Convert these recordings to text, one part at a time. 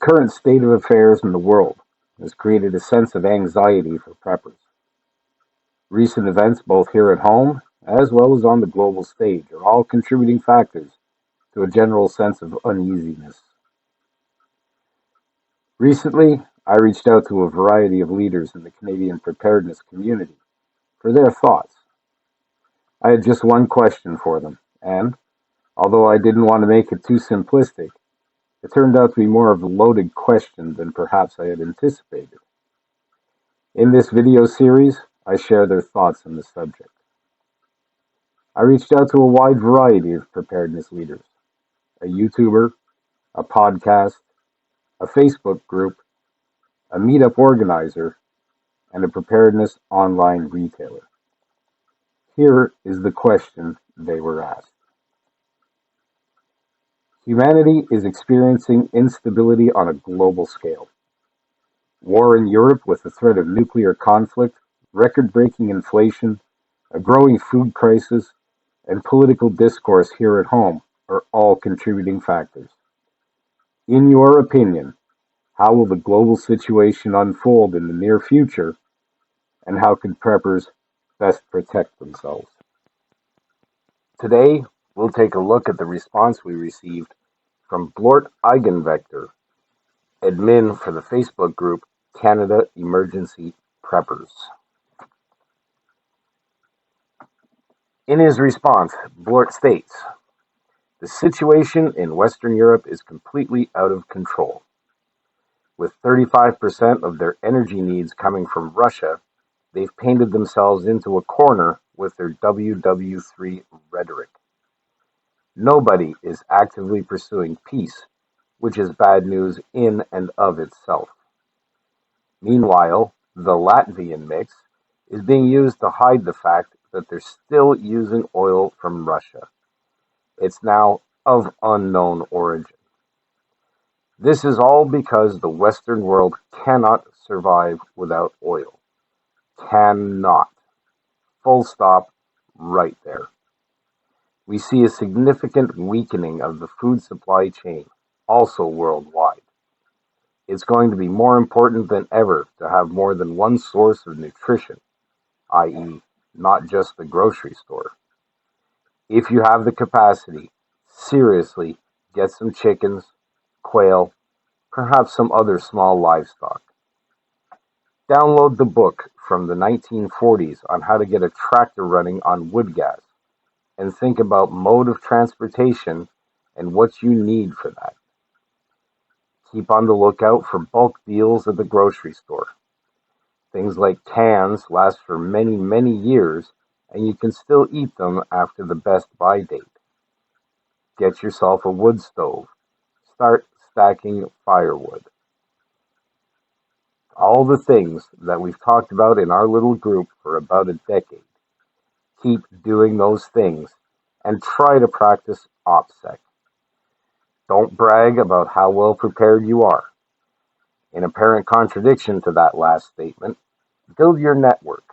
current state of affairs in the world has created a sense of anxiety for preppers. Recent events, both here at home as well as on the global stage, are all contributing factors to a general sense of uneasiness. Recently, I reached out to a variety of leaders in the Canadian preparedness community for their thoughts. I had just one question for them, and although I didn't want to make it too simplistic, it turned out to be more of a loaded question than perhaps I had anticipated. In this video series, I share their thoughts on the subject. I reached out to a wide variety of preparedness leaders: a YouTuber, a podcast, a Facebook group, a meetup organizer, and a preparedness online retailer. Here is the question they were asked. Humanity is experiencing instability on a global scale. War in Europe with the threat of nuclear conflict, record-breaking inflation, a growing food crisis, and political discourse here at home are all contributing factors. In your opinion, how will the global situation unfold in the near future, and how can preppers best protect themselves? Today, we'll take a look at the response we received from Blort Eigenvector, admin for the Facebook group Canada Emergency Preppers. In his response, Blort states, "The situation in Western Europe is completely out of control. With 35% of their energy needs coming from Russia, they've painted themselves into a corner with their WW3 rhetoric. Nobody is actively pursuing peace, which is bad news in and of itself. Meanwhile, the Latvian mix is being used to hide the fact that they're still using oil from Russia. It's now of unknown origin. This is all because the Western world cannot survive without oil. Cannot. Full stop, right there. We see a significant weakening of the food supply chain, also worldwide. It's going to be more important than ever to have more than one source of nutrition, i.e., not just the grocery store. If you have the capacity, seriously, get some chickens, quail, perhaps some other small livestock. Download the book from the 1940s on how to get a tractor running on wood gas, and think about mode of transportation and what you need for that. Keep on the lookout for bulk deals at the grocery store. Things like cans last for many, many years, and you can still eat them after the best by date. Get yourself a wood stove. Start stacking firewood. All the things that we've talked about in our little group for about a decade. Keep doing those things and try to practice OPSEC. Don't brag about how well prepared you are. In apparent contradiction to that last statement, build your network.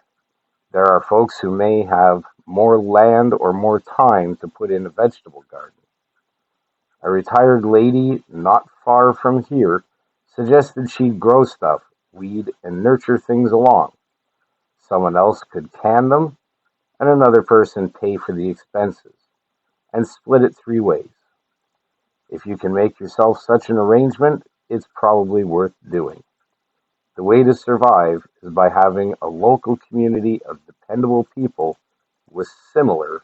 There are folks who may have more land or more time to put in a vegetable garden. A retired lady not far from here suggested she'd grow stuff, weed, and nurture things along. Someone else could can them, and another person pay for the expenses, and split it 3 ways. If you can make yourself such an arrangement, it's probably worth doing. The way to survive is by having a local community of dependable people with similar,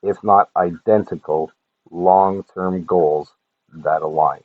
if not identical, long-term goals that align."